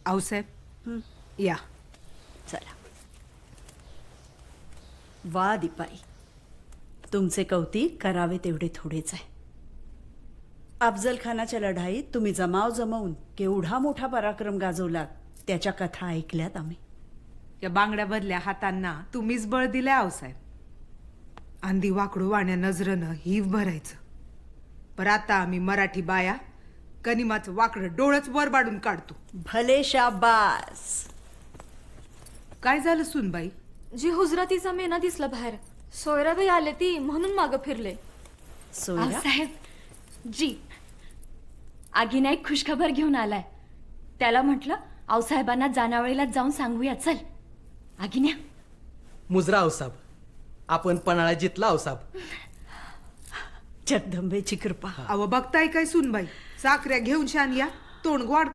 आऊसाहेब या. चला. वा दीपाई, तुमचे कौतिक करावे तेवढे थोडेच आहे. अफजल खानाच्या लढाईत तुम्ही जमाव जमवून केवढा मोठा पराक्रम गाजवलात त्याच्या कथा ऐकल्यात आम्ही. या बांगड्या बदल्या हातांना तुम्हीच बळ दिलंय आऊसाहेब. अंधी वाकडू वाण्या नजरनं हिव भरायचं. पर आता आम्ही मराठी बाया कनिमाचं वाकडं डोळच वर बाडून काढतो. भले शाबास. काय झालं सुनबाई? जी हुजरातीचा मेना दिसला बाहेर. सोयराबाई आले ती म्हणून मागं फिरले. सोयरा साहेब जी आगीने एक खुशखबर घेऊन आलाय. त्याला म्हटलं आऊसाहेबांना जानावळीला जाऊन सांगूया. चल आगिन्या. मुजरा आऊसाब, आपण पन्हाळा जितला आऊसाब. जगदंबेची कृपा. अव बघताय काय सुनबाई, साखऱ्या घेऊन शान या, तोंड गोड